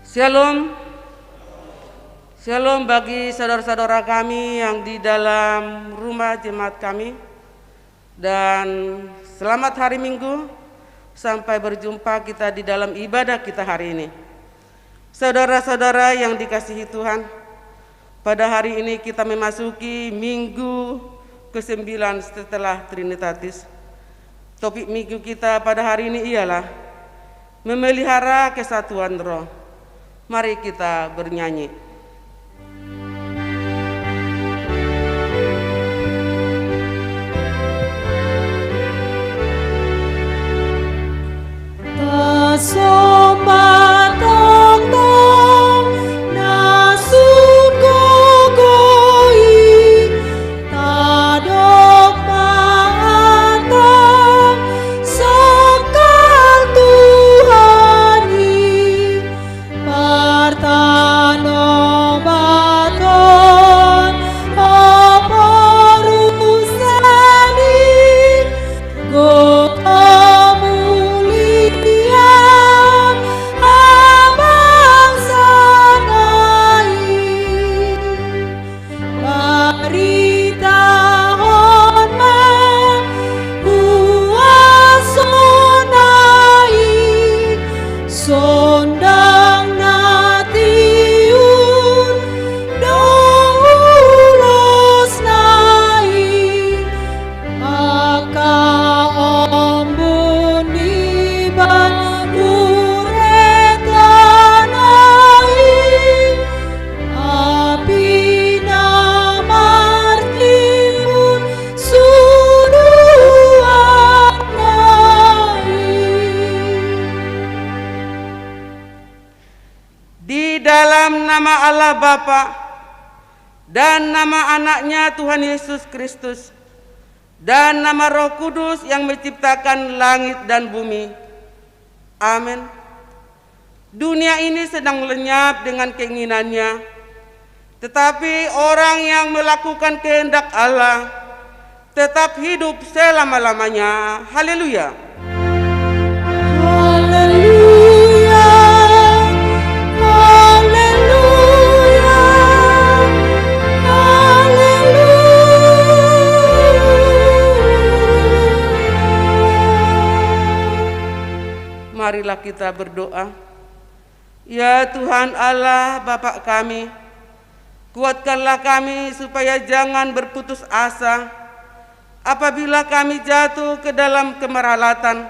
Shalom, shalom bagi saudara-saudara kami yang di dalam rumah jemaat kami. Dan selamat hari Minggu, sampai berjumpa kita di dalam ibadah kita hari ini. Saudara-saudara yang dikasihi Tuhan, pada hari ini kita memasuki minggu ke-9 setelah Trinitatis. Topik minggu kita pada hari ini ialah memelihara kesatuan roh. Mari kita bernyanyi. Allah Bapa dan nama anaknya Tuhan Yesus Kristus dan nama Roh Kudus yang menciptakan langit dan bumi. Amin. Dunia ini sedang lenyap dengan keinginannya, tetapi orang yang melakukan kehendak Allah tetap hidup selama-lamanya. Haleluya. Marilah kita berdoa. Ya Tuhan Allah Bapa kami, kuatkanlah kami supaya jangan berputus asa apabila kami jatuh ke dalam kemeralatan,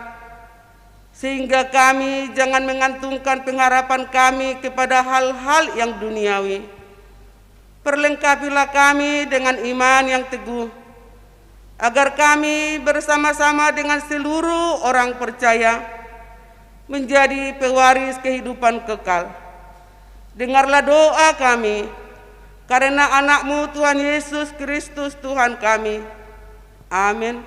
sehingga kami jangan mengantungkan pengharapan kami kepada hal-hal yang duniawi. Perlengkapilah kami dengan iman yang teguh, agar kami bersama-sama dengan seluruh orang percaya menjadi pewaris kehidupan kekal. Dengarlah doa kami, karena anak-Mu Tuhan Yesus Kristus Tuhan kami. Amin.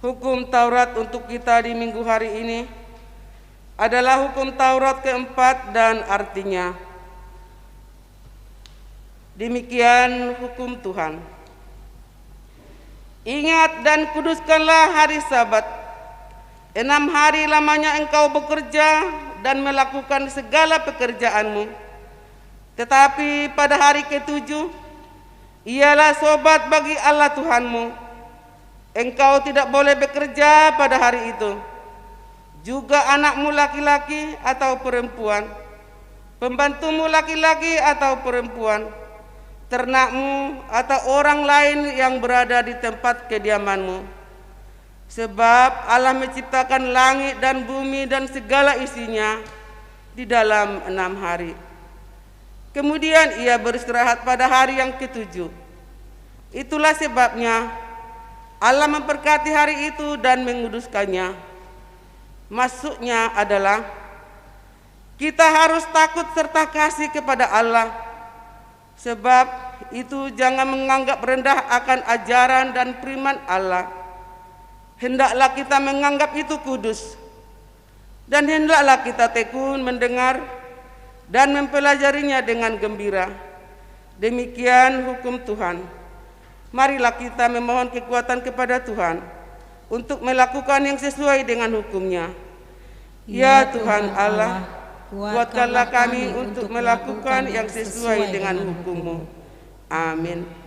Hukum Taurat untuk kita di minggu hari ini adalah hukum Taurat keempat dan artinya, demikian hukum Tuhan. Ingat dan kuduskanlah hari Sabat 6 hari lamanya engkau bekerja dan melakukan segala pekerjaanmu. Tetapi pada hari ke-7 ialah sobat bagi Allah Tuhanmu. Engkau tidak boleh bekerja pada hari itu. Juga anakmu laki-laki atau perempuan, pembantumu laki-laki atau perempuan, ternakmu atau orang lain yang berada di tempat kediamanmu. Sebab Allah menciptakan langit dan bumi dan segala isinya di dalam 6 hari. Kemudian ia beristirahat pada hari yang ke-7. Itulah sebabnya Allah memberkati hari itu dan menguduskannya. Maksudnya adalah kita harus takut serta kasih kepada Allah. Sebab itu jangan menganggap rendah akan ajaran dan firman Allah. Hendaklah kita menganggap itu kudus. Dan hendaklah kita tekun mendengar dan mempelajarinya dengan gembira. Demikian hukum Tuhan. Marilah kita memohon kekuatan kepada Tuhan untuk melakukan yang sesuai dengan hukum-Nya. Ya Tuhan Allah, kuatkanlah kami untuk melakukan yang sesuai dengan hukum-Mu. Amin.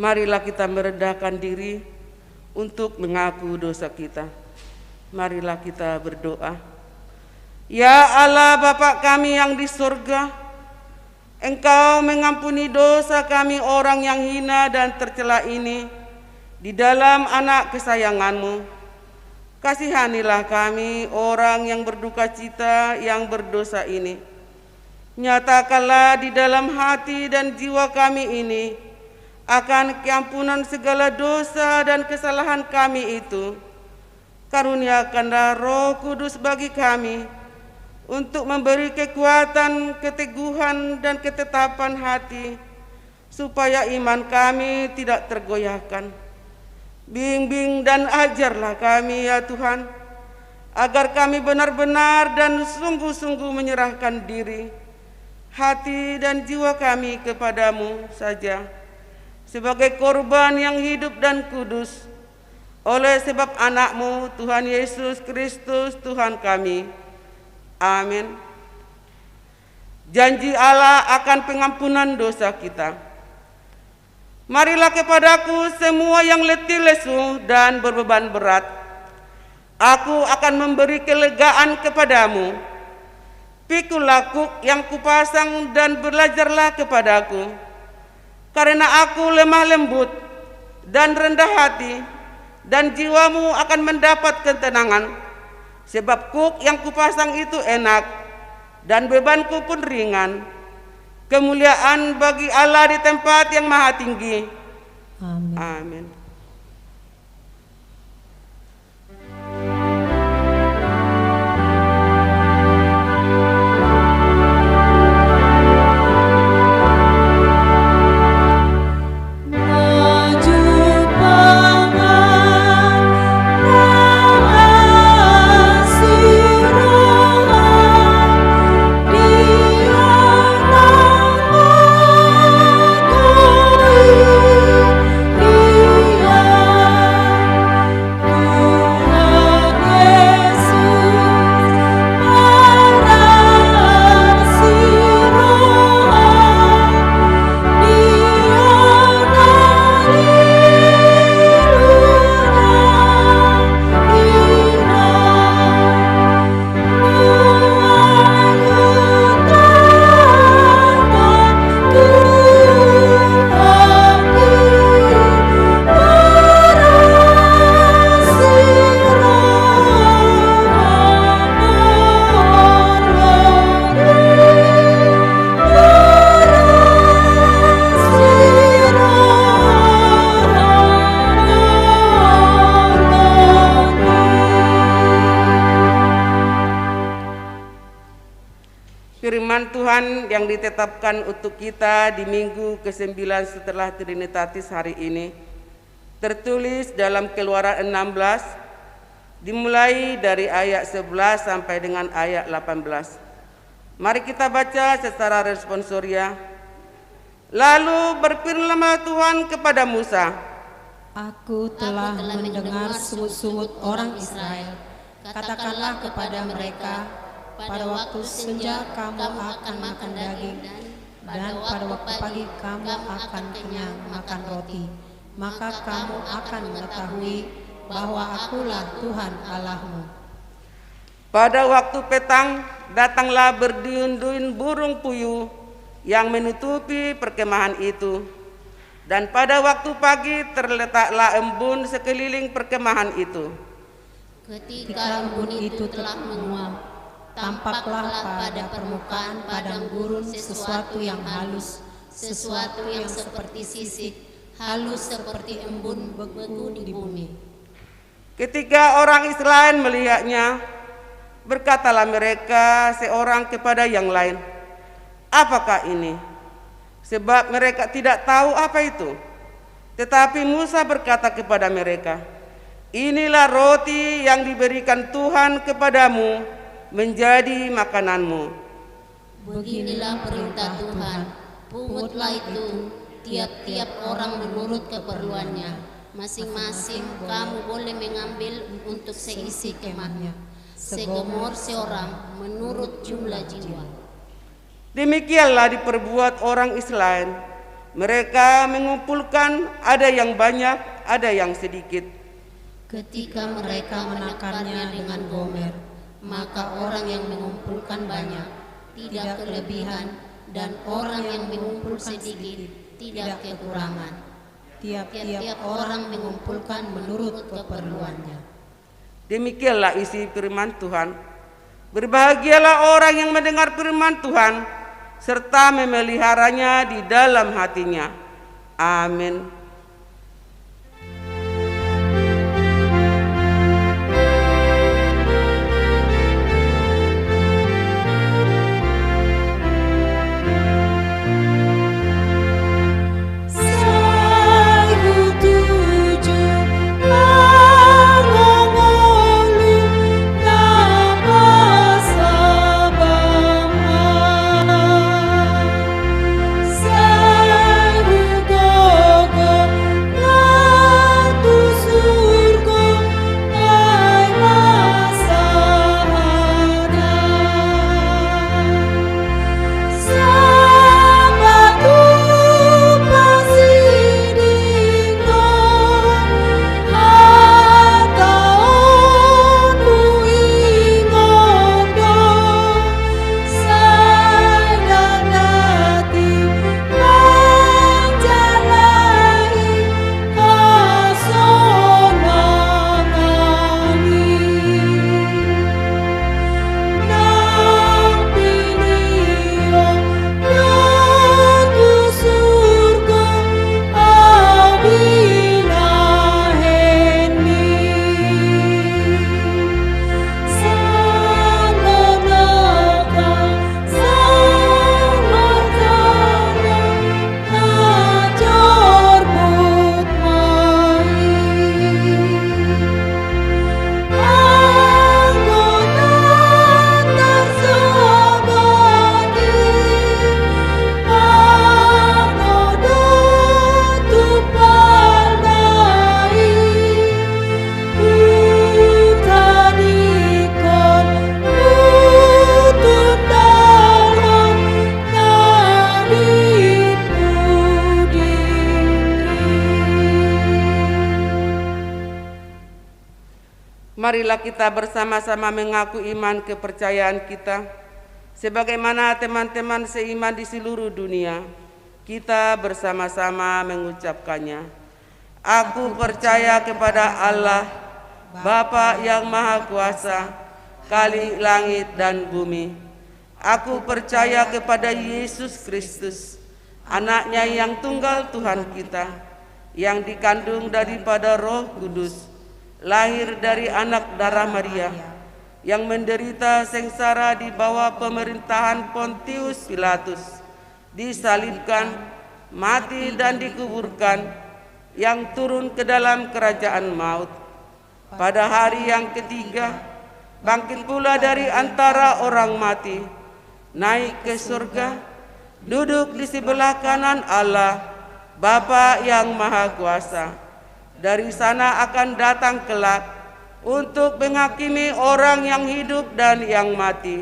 Marilah kita merendahkan diri untuk mengaku dosa kita. Marilah kita berdoa. Ya Allah Bapa kami yang di surga, Engkau mengampuni dosa kami orang yang hina dan tercela ini di dalam anak kesayangan-Mu. Kasihanilah kami orang yang berduka cita yang berdosa ini. Nyatakanlah di dalam hati dan jiwa kami ini akan keampunan segala dosa dan kesalahan kami itu. Karuniakanlah Roh Kudus bagi kami untuk memberi kekuatan, keteguhan, dan ketetapan hati, supaya iman kami tidak tergoyahkan. Bimbing dan ajarlah kami ya Tuhan, agar kami benar-benar dan sungguh-sungguh menyerahkan diri, hati dan jiwa kami kepadamu saja, sebagai korban yang hidup dan kudus, oleh sebab anak-Mu Tuhan Yesus Kristus Tuhan kami. Amin. Janji Allah akan pengampunan dosa kita. Marilah kepadaku semua yang letih lesu dan berbeban berat. Aku akan memberi kelegaan kepadamu. Pikulah kuk yang kupasang dan belajarlah kepadaku. Karena aku lemah lembut dan rendah hati, dan jiwamu akan mendapat ketenangan. Sebab kuk yang kupasang itu enak, dan bebanku pun ringan. Kemuliaan bagi Allah di tempat yang maha tinggi. Amin. Amin. Firman Tuhan yang ditetapkan untuk kita di minggu ke-9 setelah Trinitatis hari ini tertulis dalam Keluaran 16 dimulai dari ayat 11 sampai dengan ayat 18. Mari kita baca secara responsoria. Lalu berfirmanlah Tuhan kepada Musa, Aku telah mendengar sungut-sungut orang Israel. Katakanlah kepada mereka, pada waktu senja kamu akan makan daging, dan pada waktu pagi kamu akan kenyang makan roti. Maka kamu akan mengetahui bahwa akulah Tuhan Allahmu. pada waktu petang datanglah berduyun-duyun burung puyuh yang menutupi perkemahan itu. Dan pada waktu pagi terletaklah embun sekeliling perkemahan itu. Ketika embun itu telah menguap, tampaklah pada permukaan padang gurun sesuatu yang halus, sesuatu yang seperti sisik, halus seperti embun beku di bumi. Ketika orang Israel melihatnya, berkatalah mereka seorang kepada yang lain, apakah ini? Sebab mereka tidak tahu apa itu. Tetapi Musa berkata kepada mereka, inilah roti yang diberikan Tuhan kepadamu menjadi makananmu. Beginilah perintah Tuhan, pungutlah itu tiap-tiap orang menurut keperluannya. Masing-masing kamu boleh mengambil untuk seisi kemahnya, segomor seorang menurut jumlah jiwa. Demikianlah diperbuat orang Israel. Mereka mengumpulkan, ada yang banyak, ada yang sedikit. Ketika mereka menakarnya dengan gomer, maka orang yang mengumpulkan banyak tidak kelebihan, dan orang yang mengumpulkan sedikit tidak kekurangan. Tiap-tiap orang mengumpulkan menurut keperluannya. Demikianlah isi firman Tuhan. Berbahagialah orang yang mendengar firman Tuhan serta memeliharanya di dalam hatinya. Amin. Go Marilah kita bersama-sama mengaku iman kepercayaan kita, sebagaimana teman-teman seiman di seluruh dunia. Kita bersama-sama mengucapkannya. Aku percaya kepada Allah, Bapa yang Maha Kuasa, Khalik langit dan bumi. Aku percaya kepada Yesus Kristus, Anaknya yang tunggal Tuhan kita, yang dikandung daripada Roh Kudus, lahir dari anak darah Maria, yang menderita sengsara di bawah pemerintahan Pontius Pilatus, disalibkan, mati dan dikuburkan, yang turun ke dalam kerajaan maut. Pada hari yang ketiga, bangkit pula dari antara orang mati, naik ke surga, duduk di sebelah kanan Allah, Bapa yang Maha Kuasa. Dari sana akan datang kelak untuk menghakimi orang yang hidup dan yang mati.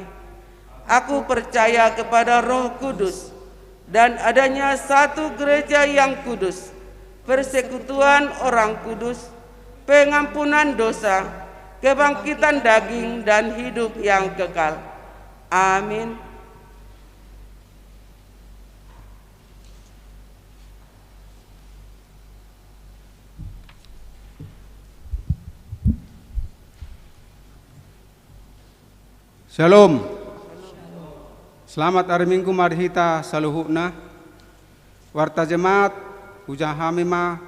Aku percaya kepada Roh Kudus dan adanya satu gereja yang kudus, persekutuan orang kudus, pengampunan dosa, kebangkitan daging dan hidup yang kekal. Amin. Shalom. Selamat hari Minggu mari kita saluhukna. Warta jemaat ujang hamima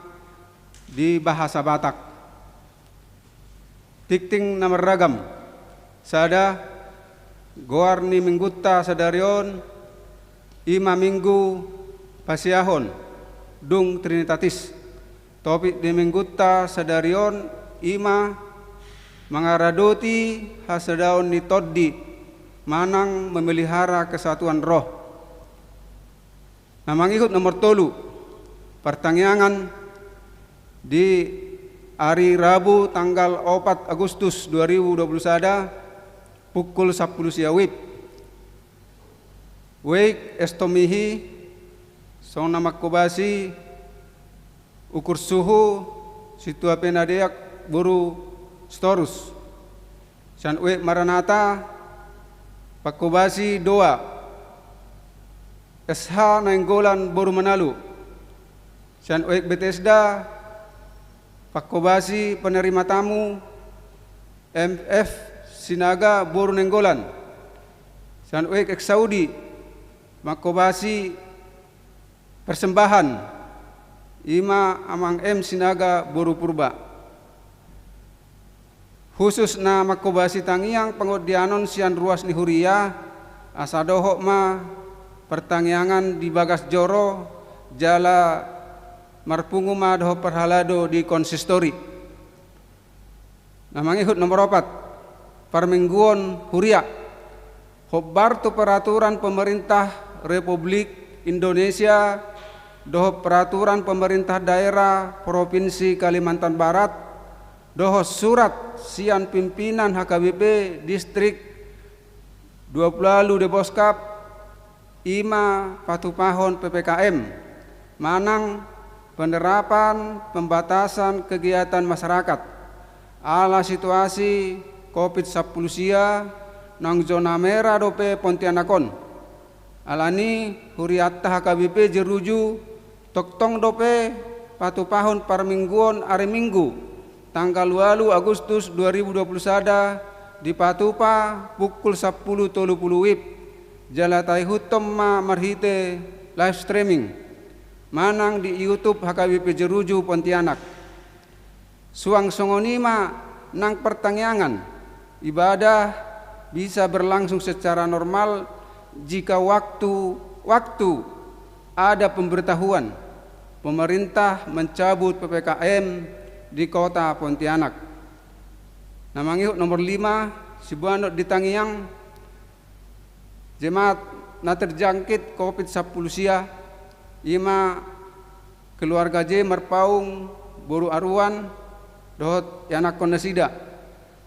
di bahasa Batak. Tikting nama ragam. Sada goar ni minggutta sadarion ima minggu pasiahon dung trinitatis. Topik di minggutta sadarion ima mengaradoti hasadaun ni toddi manang memelihara kesatuan roh. Namang ikut nomor 3 pertanyaan di hari Rabu tanggal 4 Agustus 2021 pukul 10 siawit. Wake estomihi song nama kobasi ukur suhu situa penadeak buru Storus, San Uek Maranata, Pakobasi Doa, SH Nainggolan Boru Manalu, San Uek Bethesda, Pakobasi Penerima Tamu, MF Sinaga Boru Nenggolan, San Uek Ek Saudi, Makobasi Persembahan, Ima Amang M Sinaga Boru Purba. Khusus na makobasi tangiang pengodianon sian ruas ni huria asadohok ma pertangyangan di bagas joro jala marpungu ma doho perhalado di konsistori. Namang ikut nomor 4 parmingguon huria hobar tu peraturan pemerintah Republik Indonesia doho peraturan pemerintah daerah Provinsi Kalimantan Barat doho surat sian pimpinan HKBP Distrik 20 Deboskap ima patupahon PPKM manang penerapan pembatasan kegiatan masyarakat ala situasi COVID-19 nang zona merah dope Pontianakon. Alani huriatta HKBP jeruju toktong dope patupahon parmingguon are minggu tanggal 8 Agustus 2021 di Patupa pukul 10.30 WIB jalatai hutom ma marhite live streaming manang di YouTube HKBP Jeruju Pontianak. Suang songonima nang pertangyangan ibadah bisa berlangsung secara normal jika waktu ada pemberitahuan pemerintah mencabut PPKM di kota Pontianak. Namang ihuk nomor 5 sibuanot di Tangiang jemaat na terjangkit COVID-19 sia ima keluarga J Marpaung Boru Aruan dohot yanak kondasida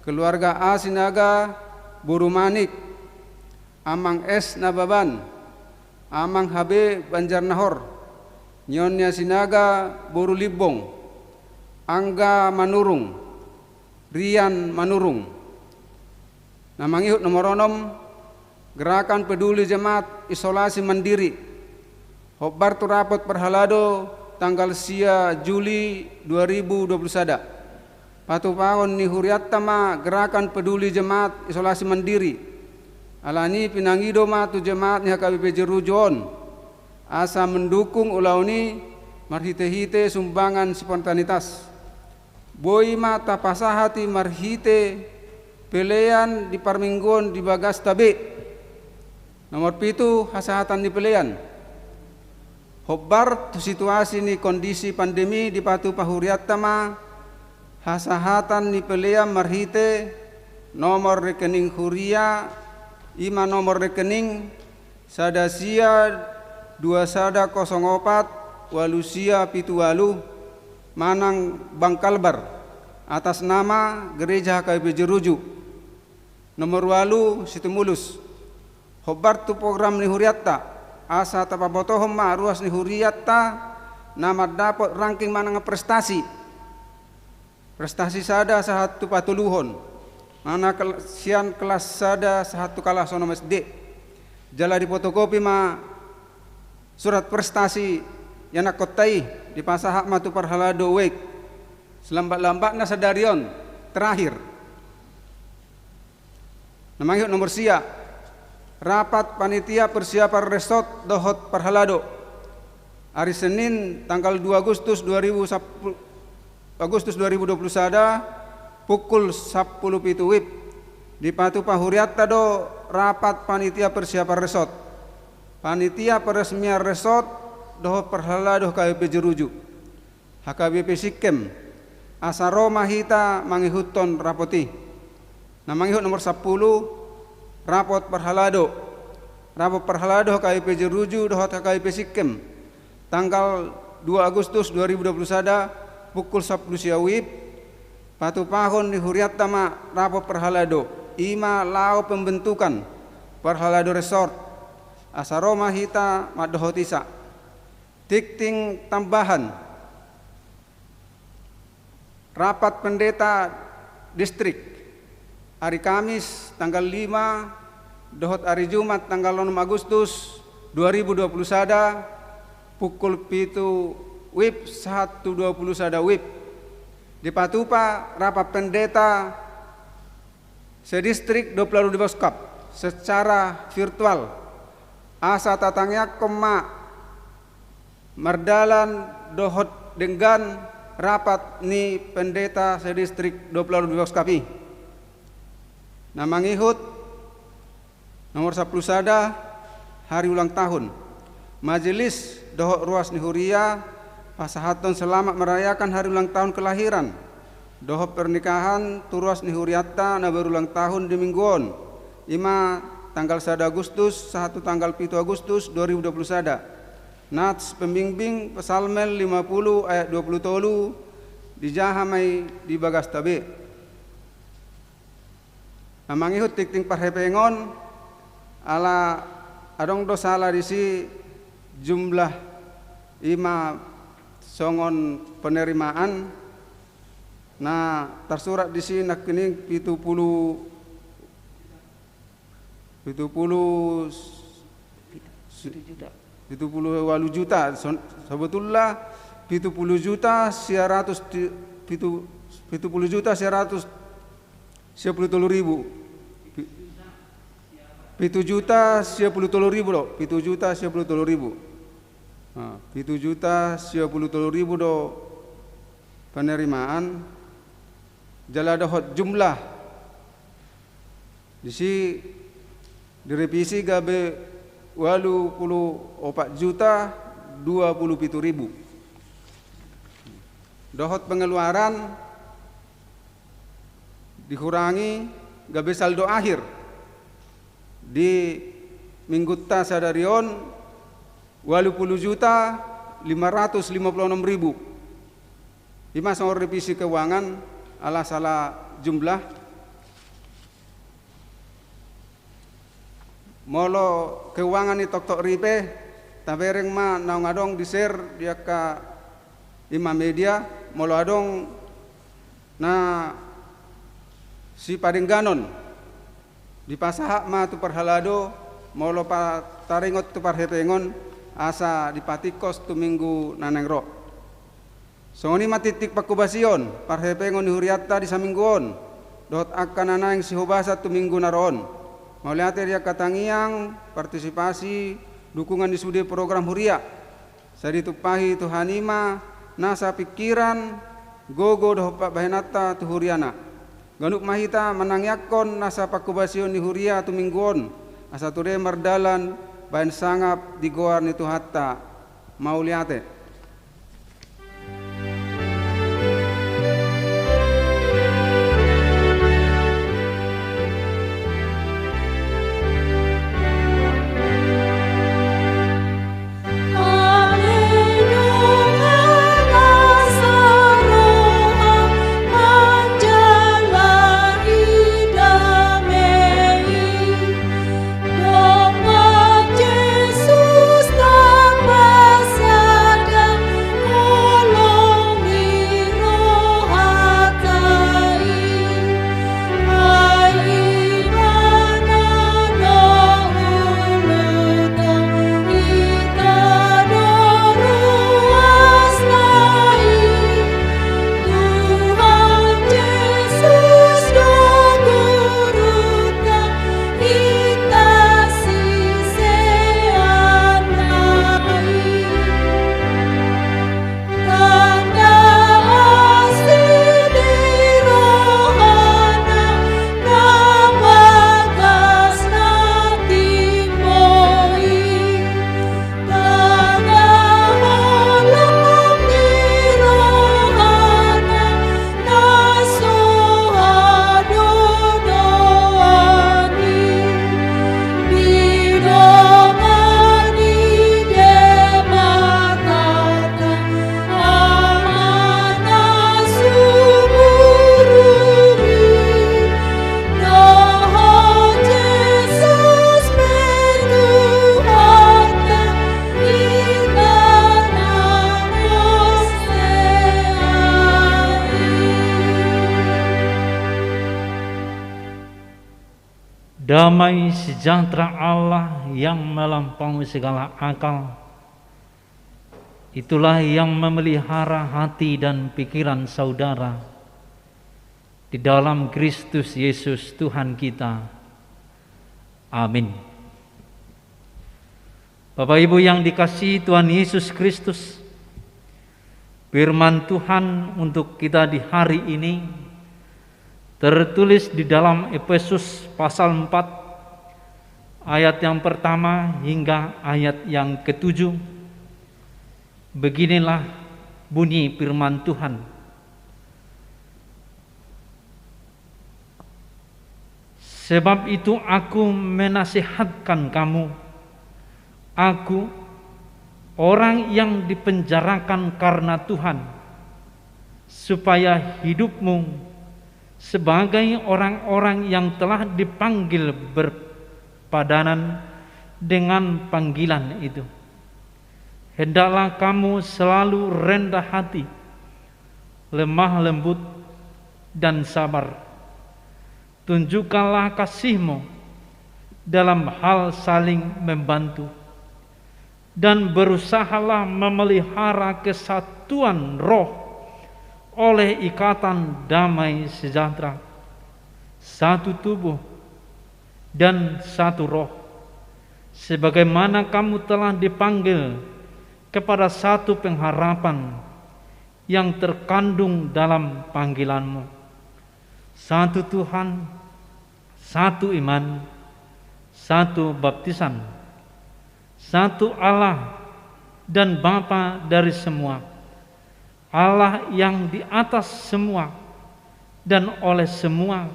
keluarga A Sinaga Boru Manik Amang S Nababan Amang HB Banjarnahor Nyonya Sinaga Boru Libong Angga Manurung Rian Manurung. Nah mangihut nomor 6 Gerakan Peduli Jemaat Isolasi Mandiri. Hobbar tu rapot perhalado tanggal sia Juli 2021. Patu paon ni huriattama Gerakan Peduli Jemaat Isolasi Mandiri. Alani pinangido ma tu jemaat ni HKBP Jerujon. Asa mendukung ulauni marhite-hite sumbangan spontanitas. Boi mata pasahati marhite pelean di parminggon di bagas tabe. Nomor 7 hasahatan di pelean. Hobbar tu situasi ni kondisi pandemi di patu pahuriattama hasahatan ni pelean marhite nomor rekening huria ima nomor rekening sadasia 2104 walusia pitualu Manang Bangkalbar atas nama Gereja HKBP Jeruju. Nomor 8 Situmulus. Hobbar tu program ni huriatta asa tapabotohom ma ruas ni huriatta nama dapat ranking manang prestasi. Prestasi sada sahatu patuluhon. Mana sian kelas sada sahatu kalah sono SD. Jala di fotokopi ma surat prestasi yang nak kotai di pasahak matu parhalado wek selambat-lambat na sadarion terakhir. Namanya nomor sia rapat panitia persiapan resort dohot parhalado hari Senin tanggal 2 Agustus 2021 pukul 10 pitu wib di patu pahuriatta do rapat panitia persiapan resort. Panitia peresmian resort doh perhalado HKBP Jeruju. HKBP Sikem asaro mahita mangihuton rapoti. Namangihut nomor 10 rapot perhalado. Rapot perhalado HKBP Jeruju doh HKBP Sikem tanggal 2 Agustus 2021 pukul 10 siawib patu pahon di huriattama rapot perhalado ima lao pembentukan perhalado resort asaroma hita madohotisa tikting tambahan rapat pendeta distrik hari Kamis tanggal 5 dohot hari Jumat tanggal 6 Agustus 2021 pukul pitu wib 1:20 wib di Patupa rapat pendeta sedistrik 20 Boskap secara virtual asa tatangnya koma mardalan dohot dengan rapat ni pendeta sedistrik 20 Boskapi. Namangihut nomor 10 sada hari ulang tahun majelis dohot ruas ni huria pasahaton selamat merayakan hari ulang tahun kelahiran dohot pernikahan turuas ni huriatta na berulang tahun di mingguon ima tanggal 1 Agustus 1 tanggal 7 Agustus 2021 nats pembimbing pesalmel 50 ayat 20 tolu dijahamai di bagas tabe. Namangihut tikting parhepengon ala adong dosala disi jumlah ima songon penerimaan nah tersurat di sini nak kini 70 juta sebetulnya 70 juta 100 ribu 7 juta 10 ribu loh 7 juta 10 ribu 7 juta 10 ribu do penerimaan jala dohot jumlah disi direvisi gabe 84 juta 27 ribu dohot pengeluaran dikurangi gabe saldo akhir di minggu ta sadarion 80 juta 556 ribu Ima soal revisi keuangan ala salah jumlah molo keuangan ni tok ripe tabereng ma naung adong di share dia ka ima media molo adong na si paringganon di pasahak ma tu parhalado molo pa taringot tu parhepengon asa di patikos tu minggu nanengro. Songoni matitik pakubasion parhepengon ni huriatta di samingguon dot akan nanang si hubasa tu minggu naron. Mauliate dia katangiang partisipasi dukungan di sudi program huria. Sadi tupahi tu hanima nasa pikiran gogo doh pak bahenata tu huriana. Ganuk mahita menangyakon nasa pakubasion ni huria tu mingguon asa ture mardalan bahan sangap di goar ni tu hatta mauliate. Damai sejahtera Allah yang melampaui segala akal, itulah yang memelihara hati dan pikiran saudara di dalam Kristus Yesus Tuhan kita. Amin. Bapak Ibu yang dikasihi Tuhan Yesus Kristus, firman Tuhan untuk kita di hari ini tertulis di dalam Efesus pasal 4 ayat yang pertama hingga ayat yang ke-7. Beginilah bunyi firman Tuhan. Sebab itu aku menasihatkan kamu, aku orang yang dipenjarakan karena Tuhan, supaya hidupmu sebagai orang-orang yang telah dipanggil berpadanan dengan panggilan itu. Hendaklah kamu selalu rendah hati, lemah lembut dan sabar. Tunjukkanlah kasih-Mu dalam hal saling membantu, dan berusahalah memelihara kesatuan roh oleh ikatan damai sejahtera, satu tubuh dan satu roh, sebagaimana kamu telah dipanggil kepada satu pengharapan yang terkandung dalam panggilanmu. Satu Tuhan, satu iman, satu baptisan, satu Allah dan Bapa dari semua, Allah yang di atas semua dan oleh semua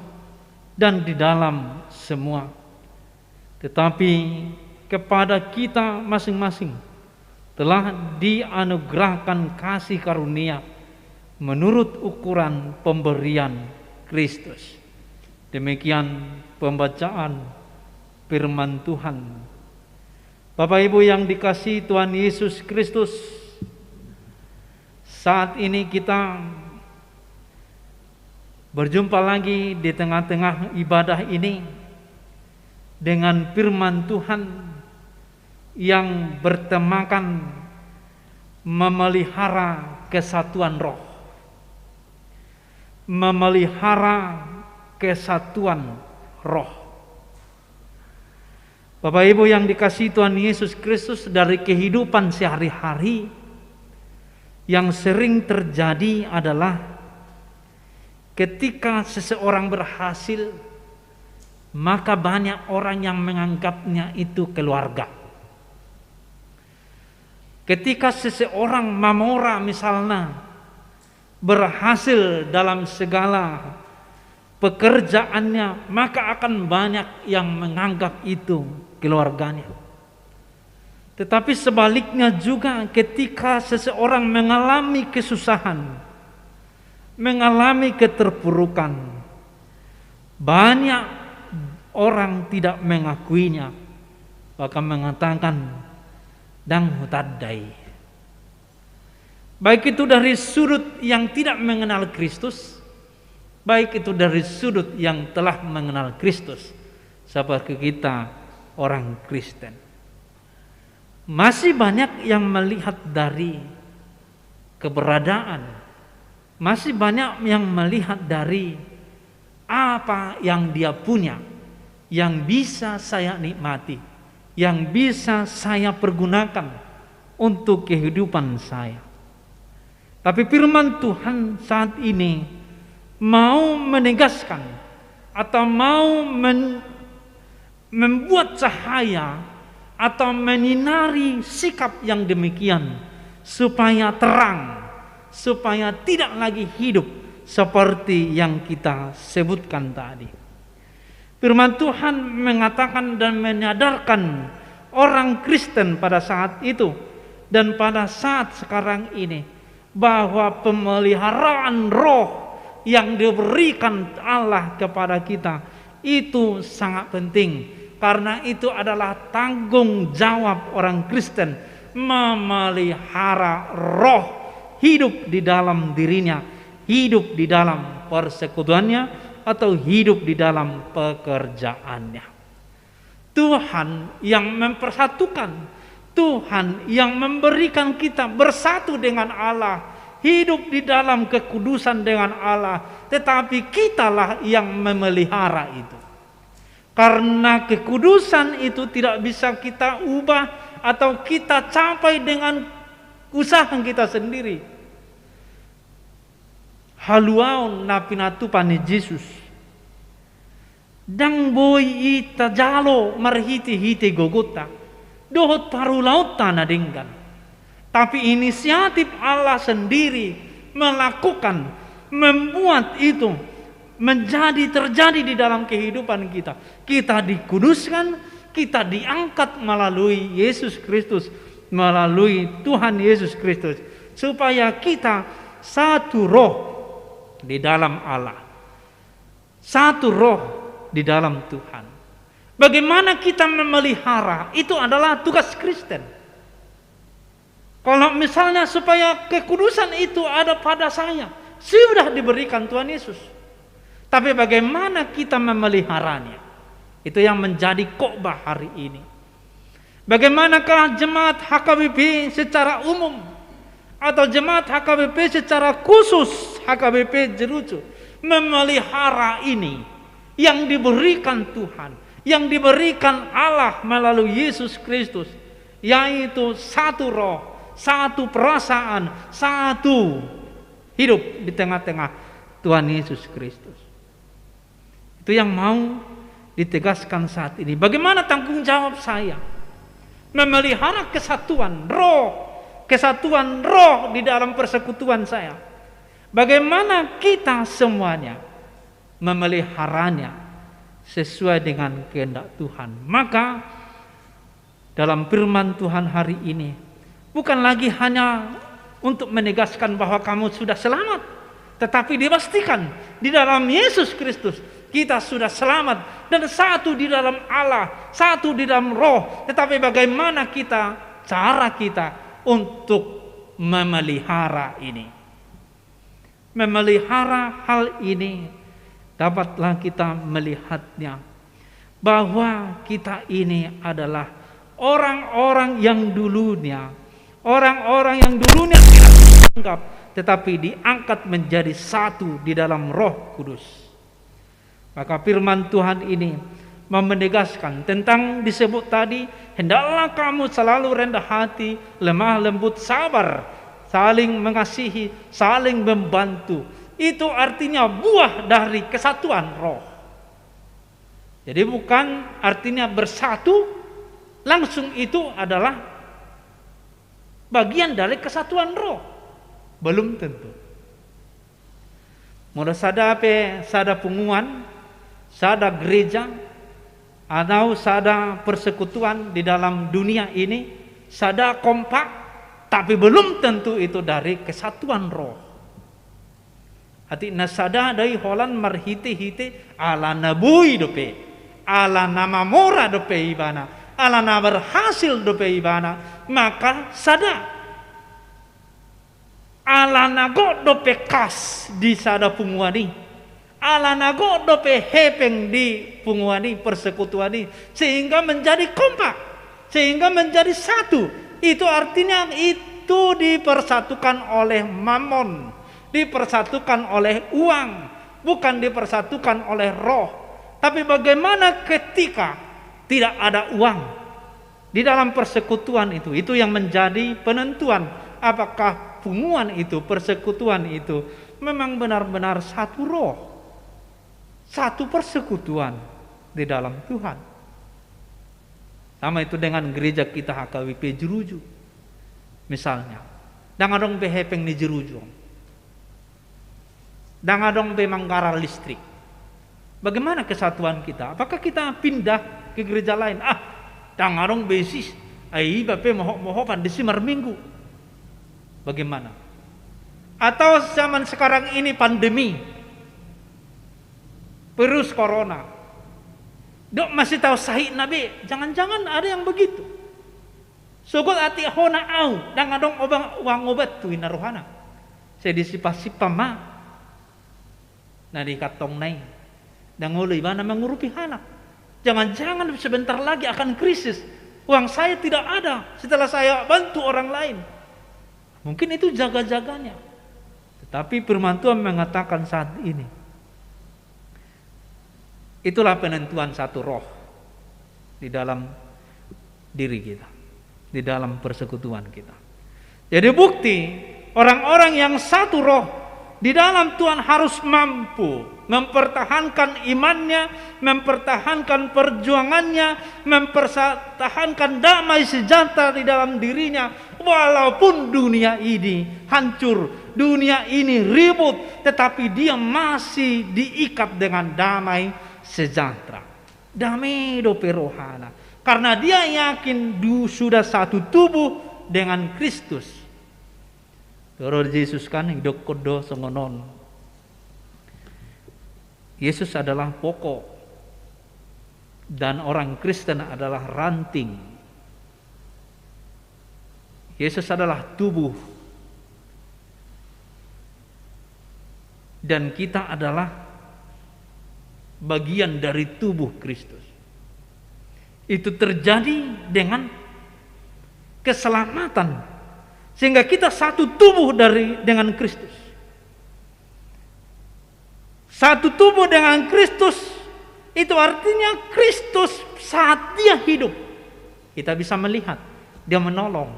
dan di dalam semua. Tetapi kepada kita masing-masing telah dianugerahkan kasih karunia menurut ukuran pemberian Kristus. Demikian pembacaan firman Tuhan. Bapak Ibu yang dikasihi Tuhan Yesus Kristus, saat ini kita berjumpa lagi di tengah-tengah ibadah ini dengan firman Tuhan yang bertemakan memelihara kesatuan roh. Memelihara kesatuan roh. Bapak Ibu yang dikasihi Tuhan Yesus Kristus, dari kehidupan sehari-hari yang sering terjadi adalah ketika seseorang berhasil, maka banyak orang yang menganggapnya itu keluarga. Ketika seseorang mamora misalnya berhasil dalam segala pekerjaannya, maka akan banyak yang menganggap itu keluarganya. Tetapi sebaliknya juga, ketika seseorang mengalami kesusahan, mengalami keterpurukan, banyak orang tidak mengakuinya, bahkan mengatakan dang hutadai. Baik itu dari sudut yang tidak mengenal Kristus, baik itu dari sudut yang telah mengenal Kristus, seperti kita orang Kristen. Masih banyak yang melihat dari keberadaan, masih banyak yang melihat dari apa yang dia punya, yang bisa saya nikmati, yang bisa saya pergunakan untuk kehidupan saya. Tapi firman Tuhan saat ini mau menegaskan atau mau membuat cahaya atau menyinari sikap yang demikian, supaya terang, supaya tidak lagi hidup seperti yang kita sebutkan tadi. Firman Tuhan mengatakan dan menyadarkan orang Kristen pada saat itu dan pada saat sekarang ini, bahwa pemeliharaan roh yang diberikan Allah kepada kita itu sangat penting, karena itu adalah tanggung jawab orang Kristen memelihara roh, hidup di dalam dirinya, hidup di dalam persekutuannya, atau hidup di dalam pekerjaannya. Tuhan yang mempersatukan, Tuhan yang memberikan kita bersatu dengan Allah, hidup di dalam kekudusan dengan Allah, tetapi kitalah yang memelihara itu. Karena kekudusan itu tidak bisa kita ubah atau kita capai dengan usaha kita sendiri. Haluaon na pinatupan ni Jesus. Dang boy ita jalo marhiti-hiti gogota. Dohot paru lauta na dinggan. Tapi inisiatif Allah sendiri melakukan, membuat itu menjadi terjadi di dalam kehidupan kita. Kita dikuduskan, kita diangkat melalui Yesus Kristus, melalui Tuhan Yesus Kristus, supaya kita satu roh di dalam Allah, satu roh di dalam Tuhan. Bagaimana kita memelihara, itu adalah tugas Kristen. Kalau misalnya supaya kekudusan itu ada pada saya, sudah diberikan Tuhan Yesus. Tapi bagaimana kita memeliharanya, itu yang menjadi khotbah hari ini. Bagaimanakah jemaat HKBP secara umum atau jemaat HKBP secara khusus, HKBP Jerucu, memelihara ini yang diberikan Tuhan, yang diberikan Allah melalui Yesus Kristus, yaitu satu roh, satu perasaan, satu hidup di tengah-tengah Tuhan Yesus Kristus. Itu yang mau ditegaskan saat ini. Bagaimana tanggung jawab saya memelihara kesatuan roh di dalam persekutuan saya? Bagaimana kita semuanya memeliharanya sesuai dengan kehendak Tuhan? Maka dalam firman Tuhan hari ini bukan lagi hanya untuk menegaskan bahwa kamu sudah selamat, tetapi dipastikan di dalam Yesus Kristus kita sudah selamat dan satu di dalam Allah, satu di dalam roh. Tetapi bagaimana cara kita untuk memelihara ini? Memelihara hal ini dapatlah kita melihatnya bahwa kita ini adalah orang-orang yang dulunya tidak dianggap, tetapi diangkat menjadi satu di dalam Roh Kudus. Maka firman Tuhan ini menegaskan tentang disebut tadi, hendaklah kamu selalu rendah hati, lemah lembut, sabar, saling mengasihi, saling membantu. Itu artinya buah dari kesatuan roh. Jadi bukan artinya bersatu langsung itu adalah bagian dari kesatuan roh. Belum tentu. Mudah sada pengumuman, sada gereja, atau sada persekutuan di dalam dunia ini, sada kompak, tapi belum tentu itu dari kesatuan roh. Hati nasada dari Holland marhite-hite ala nabui dope, ala nama mora dope ibana, ala na berhasil dope ibana, maka sada ala nago dope kas di sada punguani, ala nago dope hepeng di punguani persekutuani, sehingga menjadi kompak, sehingga menjadi satu. Itu artinya itu dipersatukan oleh mamon, dipersatukan oleh uang, bukan dipersatukan oleh roh. Tapi bagaimana ketika tidak ada uang di dalam persekutuan itu? Itu yang menjadi penentuan apakah punguan itu, persekutuan itu memang benar-benar satu roh, satu persekutuan di dalam Tuhan. Sama itu dengan gereja kita HKWP Jeruju misalnya, dangadong behepeng ni Jeruju, dangadong be Manggarai listrik. Bagaimana kesatuan kita? Apakah kita pindah ke gereja lain? Dangadong besis, ai bape mohon di simar minggu. Bagaimana? Atau zaman sekarang ini pandemi, virus corona, dok masih tahu sahih nabi? Jangan-jangan ada yang begitu. Sugod ati hona au, dangadong uang obat tuin naruhana. Saya disipa-sipa ma. Nadi katong nai, dangulay ba na mengurupi anak. Jangan-jangan sebentar lagi akan krisis. Uang saya tidak ada setelah saya bantu orang lain. Mungkin itu jaga-jaganya. Tetapi firman Tuhan mengatakan saat ini, itulah penentuan satu roh di dalam diri kita, di dalam persekutuan kita. Jadi bukti orang-orang yang satu roh di dalam Tuhan harus mampu mempertahankan imannya, mempertahankan perjuangannya, mempertahankan damai sejahtera di dalam dirinya, walaupun dunia ini hancur, dunia ini ribut, tetapi dia masih diikat dengan damai sejahtera. Damai dope rohana, karena dia yakin sudah satu tubuh dengan Kristus. Lord Yesus kan hidup kodo songonon. Yesus adalah pokok dan orang Kristen adalah ranting. Yesus adalah tubuh dan kita adalah bagian dari tubuh Kristus. Itu terjadi dengan keselamatan sehingga kita satu tubuh dengan Kristus. Satu tubuh dengan Kristus itu artinya Kristus saat dia hidup kita bisa melihat dia menolong,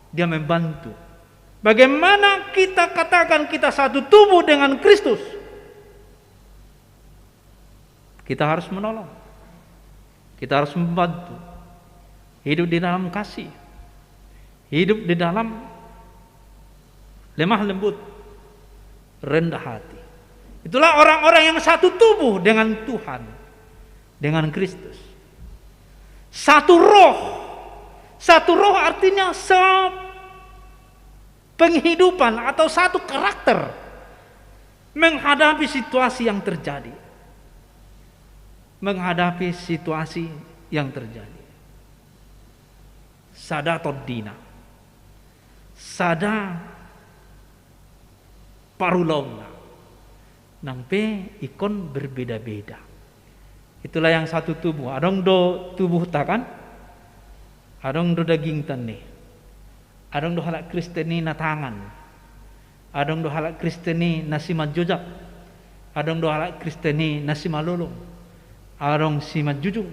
dia membantu. Bagaimana kita katakan kita satu tubuh dengan Kristus? Kita harus menolong, kita harus membantu, hidup di dalam kasih, hidup di dalam lemah lembut, rendah hati. Itulah orang-orang yang satu tubuh dengan Tuhan, dengan Kristus. Satu roh. Satu roh artinya penghidupan atau satu karakter menghadapi situasi yang terjadi. Menghadapi situasi yang terjadi. Sada todina. Sada parulongna. nang pe ikon berbeda-beda. Itulah yang satu tubuh. Adong do tubuh takan, adong do daging tani, adong do halak Kristeni na tangan, adong do halak Kristeni na si majojak, adong do halak Kristeni na si malulung, adong si majujung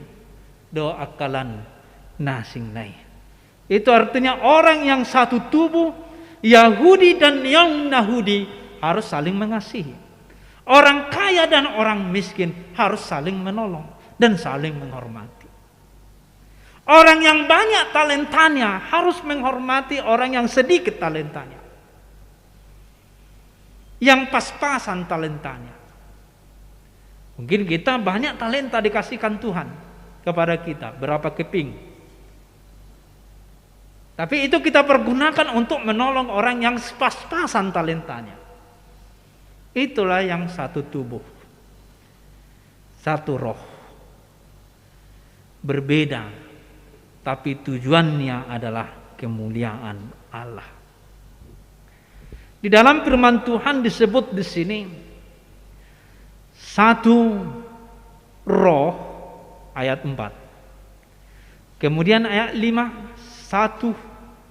do akalan na singnay. Itu artinya orang yang satu tubuh, Yahudi dan yang Nahudi harus saling mengasihi. Orang kaya dan orang miskin harus saling menolong dan saling menghormati. Orang yang banyak talentanya harus menghormati orang yang sedikit talentanya. Yang pas-pasan talentanya. Mungkin kita banyak talenta dikasihkan Tuhan kepada kita, berapa keping. Tapi itu kita pergunakan untuk menolong orang yang pas-pasan talentanya. Itulah yang satu tubuh, satu roh, berbeda, tapi tujuannya adalah kemuliaan Allah. Di dalam firman Tuhan disebut di sini satu roh ayat 4. Kemudian ayat 5 satu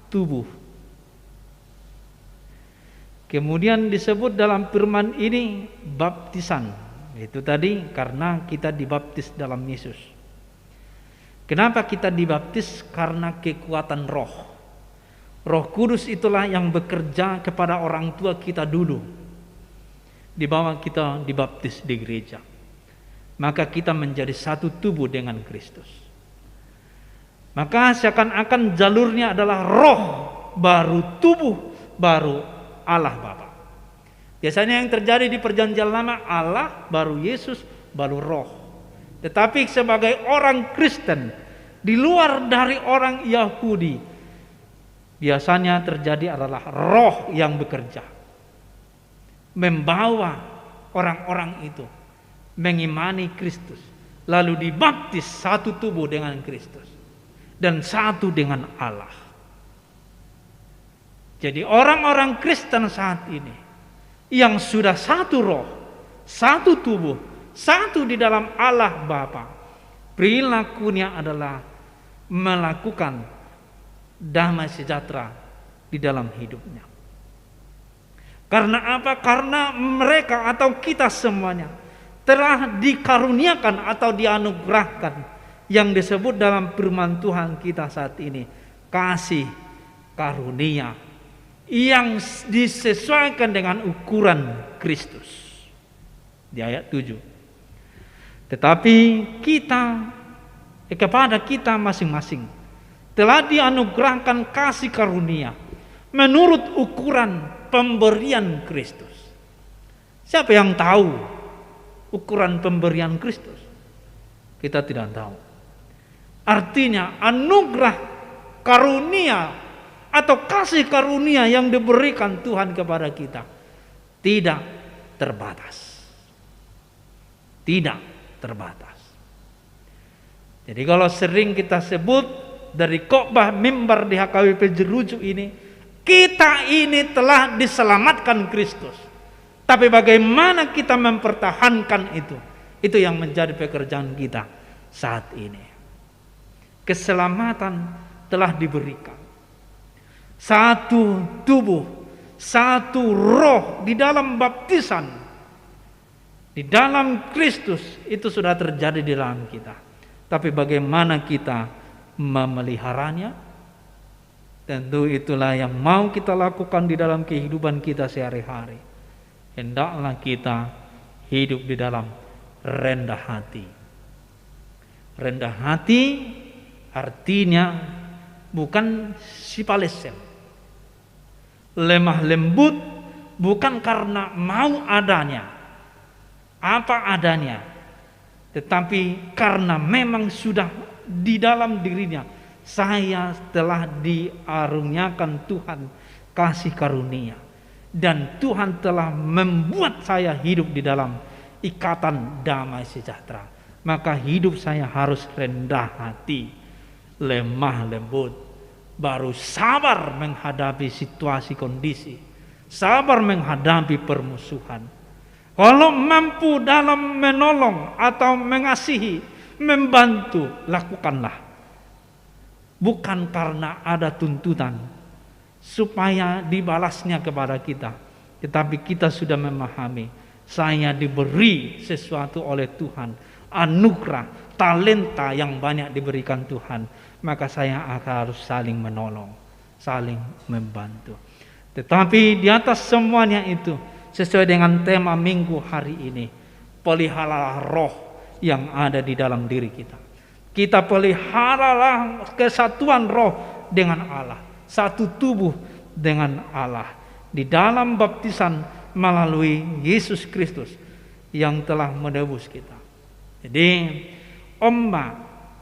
tubuh. Kemudian disebut dalam firman ini baptisan. Itu tadi karena kita dibaptis dalam Yesus. Kenapa kita dibaptis? Karena kekuatan roh. Roh Kudus itulah yang bekerja kepada orang tua kita dulu. Di bawah kita dibaptis di gereja. Maka kita menjadi satu tubuh dengan Kristus. Maka seakan-akan jalurnya adalah roh, baru tubuh, baru Allah Bapa. Biasanya yang terjadi di perjanjian lama Allah, baru Yesus, baru roh. Tetapi sebagai orang Kristen, di luar dari orang Yahudi, biasanya terjadi adalah roh yang bekerja. Membawa orang-orang itu mengimani Kristus. Lalu dibaptis satu tubuh dengan Kristus. Dan satu dengan Allah. Jadi orang-orang Kristen saat ini yang sudah satu roh, satu tubuh, satu di dalam Allah Bapa, perilakunya adalah melakukan damai sejahtera di dalam hidupnya. Karena apa? Karena mereka atau kita semuanya telah dikaruniakan atau dianugerahkan yang disebut dalam firman Tuhan kita saat ini, kasih karunia yang disesuaikan dengan ukuran Kristus. Di ayat 7. Tetapi kita, kepada kita masing-masing telah dianugerahkan kasih karunia menurut ukuran pemberian Kristus. Siapa yang tahu ukuran pemberian Kristus? Kita tidak tahu. Artinya anugerah karunia atau kasih karunia yang diberikan Tuhan kepada kita tidak terbatas. Tidak terbatas. Jadi kalau sering kita sebut dari khotbah mimbar di HKBP Jeruju ini, kita ini telah diselamatkan Kristus. Tapi bagaimana kita mempertahankan itu? Itu yang menjadi pekerjaan kita saat ini. Keselamatan telah diberikan. Satu tubuh, satu roh di dalam baptisan, di dalam Kristus itu sudah terjadi di dalam kita. Tapi bagaimana kita memeliharanya? Tentu itulah yang mau kita lakukan di dalam kehidupan kita sehari-hari. Hendaklah kita hidup di dalam rendah hati. Rendah hati artinya bukan sipalesen. Lemah lembut bukan karena mau adanya, apa adanya, tetapi karena memang sudah di dalam dirinya, saya telah diaruniakan Tuhan kasih karunia, dan Tuhan telah membuat saya hidup di dalam ikatan damai sejahtera. Maka hidup saya harus rendah hati, lemah lembut, baru sabar menghadapi situasi kondisi, sabar menghadapi permusuhan. Kalau mampu dalam menolong atau mengasihi, membantu, lakukanlah. Bukan karena ada tuntutan supaya dibalasnya kepada kita, tetapi kita sudah memahami, saya diberi sesuatu oleh Tuhan, anugerah, talenta yang banyak diberikan Tuhan, maka saya akan harus saling menolong, saling membantu. Tetapi di atas semuanya itu, sesuai dengan tema minggu hari ini, peliharalah roh yang ada di dalam diri kita. Kita peliharalah kesatuan roh dengan Allah, satu tubuh dengan Allah, di dalam baptisan melalui Yesus Kristus yang telah menebus kita. Jadi, Omma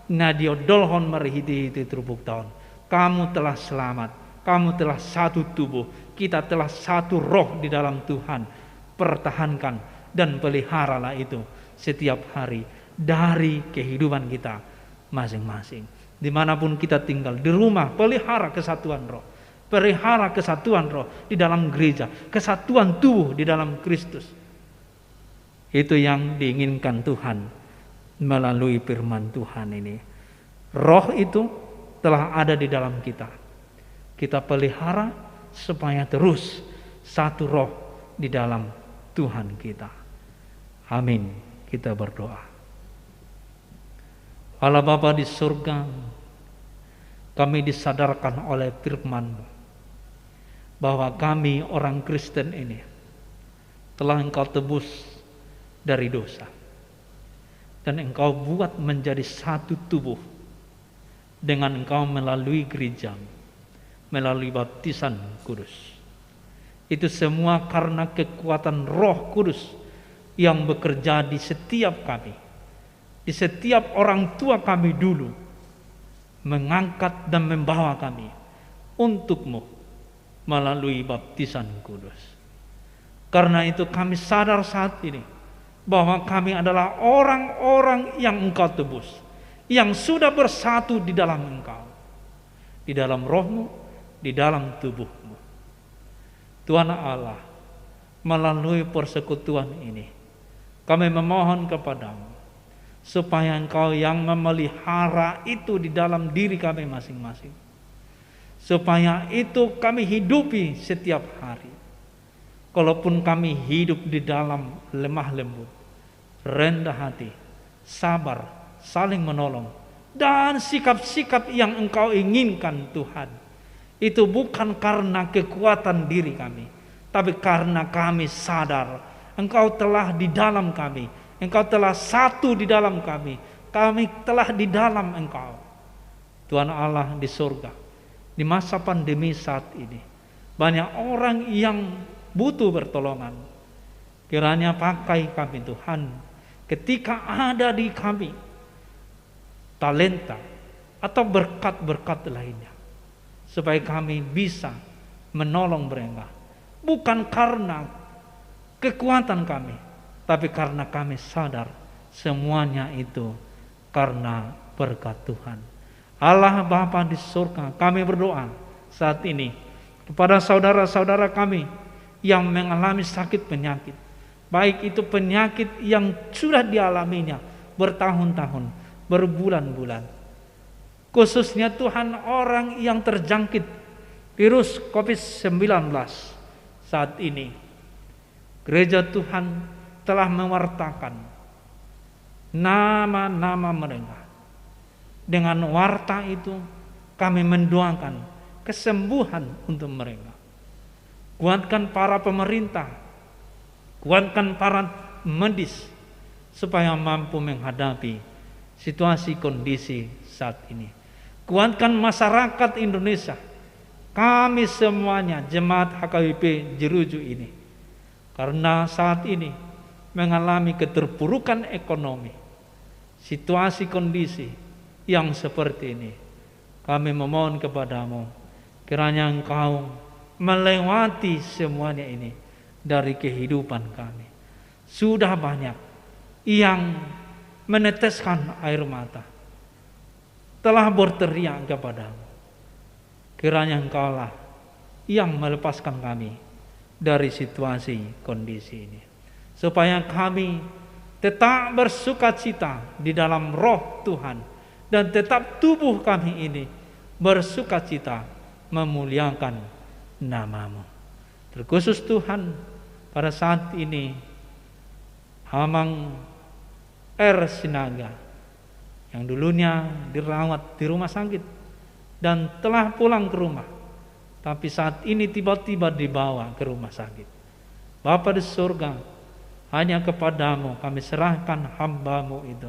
nadio dolhon merihiti terubuk tahun. Kamu telah selamat, kamu telah satu tubuh. Kita telah satu roh di dalam Tuhan. Pertahankan dan peliharalah itu setiap hari dari kehidupan kita masing-masing. Dimanapun kita tinggal, di rumah, pelihara kesatuan roh. Pelihara kesatuan roh di dalam gereja, kesatuan tubuh di dalam Kristus. Itu yang diinginkan Tuhan melalui firman Tuhan ini. Roh itu telah ada di dalam kita. Kita pelihara supaya terus satu roh di dalam Tuhan kita. Amin. Kita berdoa. Allah Bapa di surga, kami disadarkan oleh firman-Mu bahwa kami orang Kristen ini telah Engkau tebus dari dosa, dan Engkau buat menjadi satu tubuh dengan Engkau melalui gereja, melalui baptisan kudus. Itu semua karena kekuatan Roh Kudus yang bekerja di setiap kami, di setiap orang tua kami dulu, mengangkat dan membawa kami untuk-Mu melalui baptisan kudus. Karena itu kami sadar saat ini bahwa kami adalah orang-orang yang Engkau tebus, yang sudah bersatu di dalam Engkau, di dalam Roh-Mu, di dalam tubuh-Mu. Tuhan Allah, melalui persekutuan ini, kami memohon kepadamu supaya Engkau yang memelihara itu di dalam diri kami masing-masing, supaya itu kami hidupi setiap hari. Kalaupun kami hidup di dalam lemah lembut, rendah hati, sabar, saling menolong, dan sikap-sikap yang Engkau inginkan Tuhan, itu bukan karena kekuatan diri kami, tapi karena kami sadar Engkau telah di dalam kami, Engkau telah satu di dalam kami telah di dalam Engkau. Tuhan Allah di surga, di masa pandemi saat ini, banyak orang yang butuh pertolongan. Kiranya pakai kami Tuhan, ketika ada di kami talenta atau berkat-berkat lainnya, supaya kami bisa menolong mereka, bukan karena kekuatan kami, tapi karena kami sadar semuanya itu karena berkat Tuhan. Allah Bapa di surga, kami berdoa saat ini kepada saudara-saudara kami yang mengalami sakit penyakit, baik itu penyakit yang sudah dialaminya bertahun-tahun, berbulan-bulan, khususnya Tuhan orang yang terjangkit virus COVID-19 saat ini. Gereja Tuhan telah mewartakan nama-nama mereka. Dengan warta itu kami mendoakan kesembuhan untuk mereka. Kuatkan para pemerintah, kuatkan para medis supaya mampu menghadapi situasi kondisi saat ini. Kuatkan masyarakat Indonesia, kami semuanya jemaat HKBP Jeruju ini, karena saat ini mengalami keterpurukan ekonomi, situasi kondisi yang seperti ini. Kami memohon kepadamu, kiranya Engkau melewati semuanya ini dari kehidupan kami. Sudah banyak yang meneteskan air mata, telah berteriak kepadamu. Kiranya Engkaulah yang melepaskan kami dari situasi kondisi ini. supaya kami tetap bersukacita di dalam roh Tuhan, dan tetap tubuh kami ini bersukacita memuliakan nama-Mu. Terkhusus Tuhan, pada saat ini Amang R. Sinaga yang dulunya dirawat di rumah sakit dan telah pulang ke rumah, tapi saat ini tiba-tiba dibawa ke rumah sakit. Bapa di surga, hanya kepadamu kami serahkan hamba-Mu itu.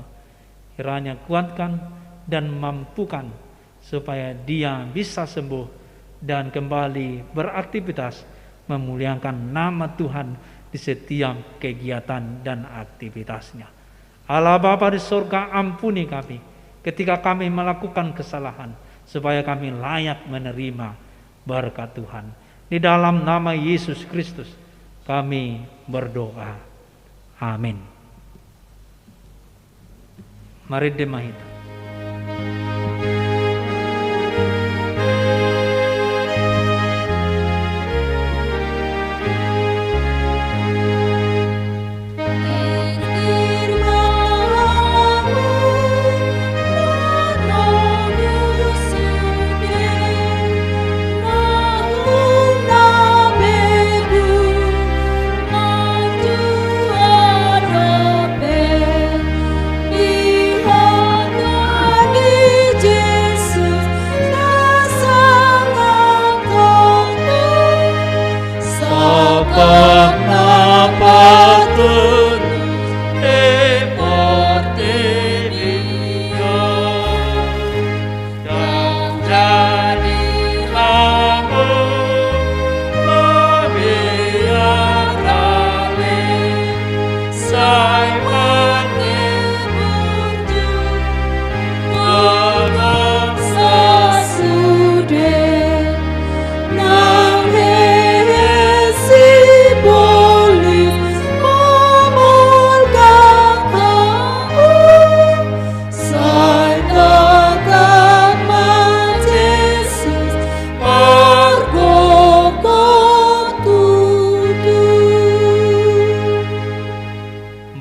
Kiranya kuatkan dan mampukan supaya dia bisa sembuh dan kembali beraktivitas memuliakan nama Tuhan di setiap kegiatan dan aktivitasnya. Allah Bapa di surga, ampuni kami ketika kami melakukan kesalahan, supaya kami layak menerima berkat Tuhan. Di dalam nama Yesus Kristus kami berdoa. Amin. Mari demahita.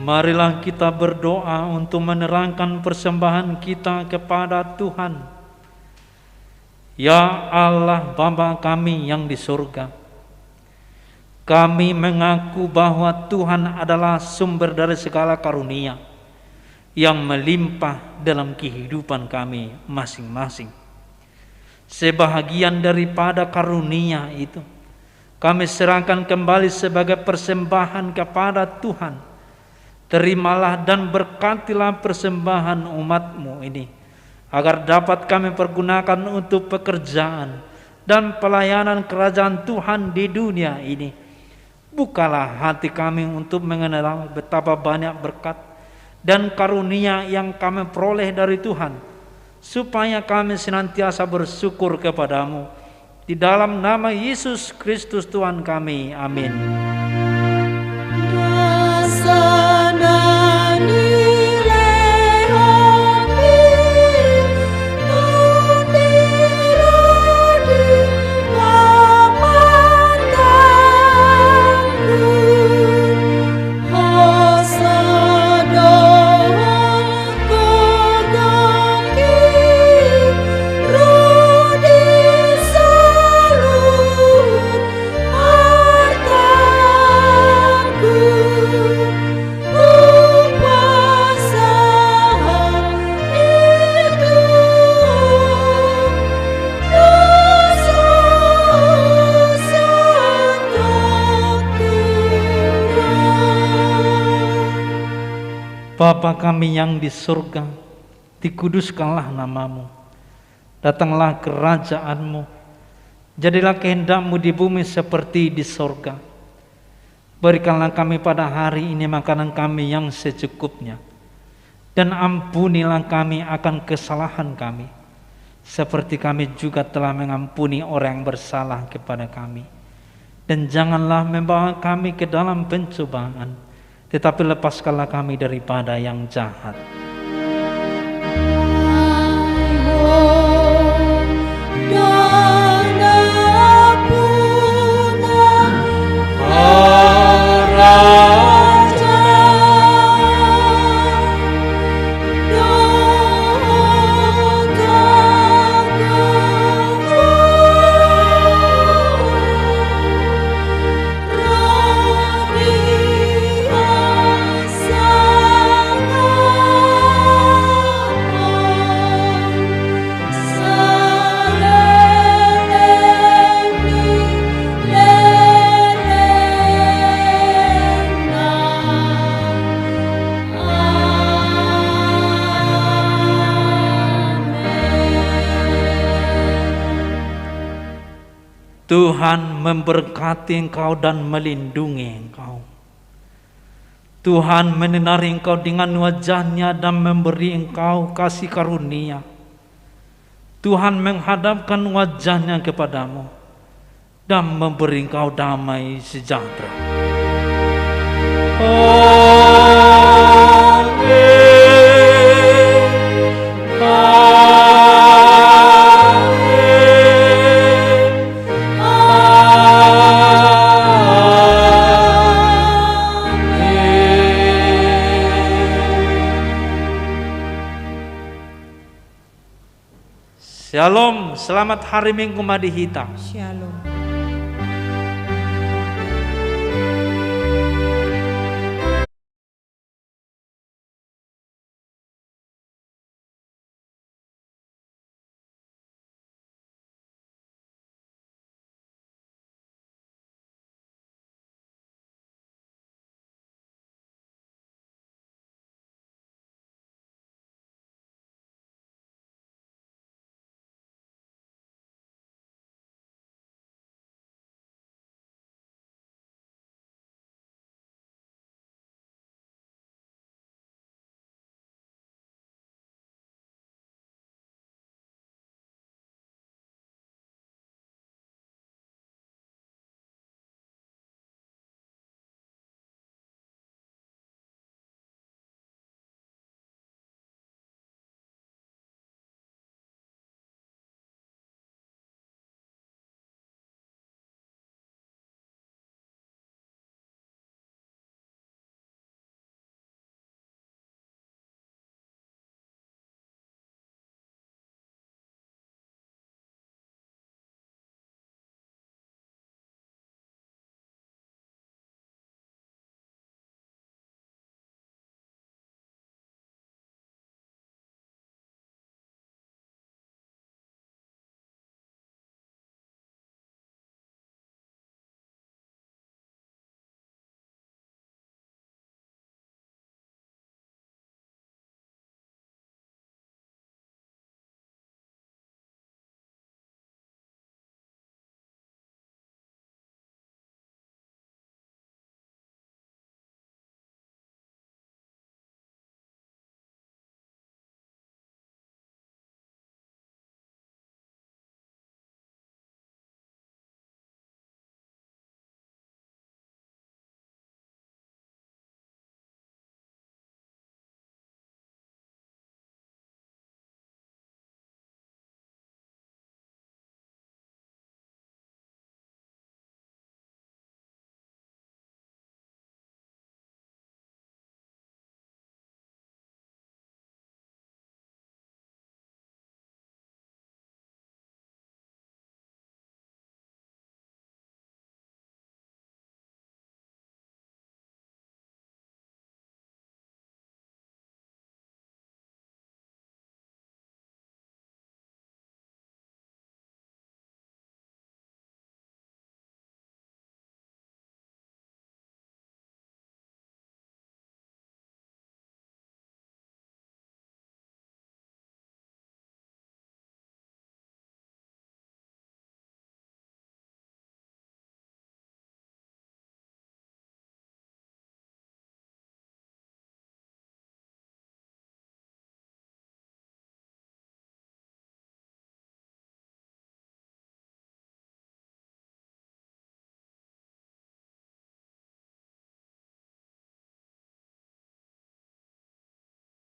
Marilah kita berdoa untuk menerangkan persembahan kita kepada Tuhan. Ya Allah Bapa kami yang di surga, kami mengaku bahwa Tuhan adalah sumber dari segala karunia yang melimpah dalam kehidupan kami masing-masing. Sebahagian daripada karunia itu kami serahkan kembali sebagai persembahan kepada Tuhan. Terimalah dan berkatilah persembahan umat-Mu ini, agar dapat kami pergunakan untuk pekerjaan dan pelayanan kerajaan Tuhan di dunia ini. Bukalah hati kami untuk mengenal betapa banyak berkat dan karunia yang kami peroleh dari Tuhan, supaya kami senantiasa bersyukur kepada-Mu. Di dalam nama Yesus Kristus Tuhan kami, amin. Bapa kami yang di surga, dikuduskanlah nama-Mu, datanglah kerajaan-Mu, jadilah kehendak-Mu di bumi seperti di surga. Berikanlah kami pada hari ini makanan kami yang secukupnya, dan ampunilah kami akan kesalahan kami, seperti kami juga telah mengampuni orang yang bersalah kepada kami. Dan janganlah membawa kami ke dalam pencobaan, tetapi lepaskanlah kami daripada yang jahat. Raja Tuhan memberkati engkau dan melindungi engkau. Tuhan menyinari engkau dengan wajah-Nya dan memberi engkau kasih karunia. Tuhan menghadapkan wajah-Nya kepadamu dan memberi engkau damai sejahtera. Shalom, selamat hari Minggu Madihita. Shalom.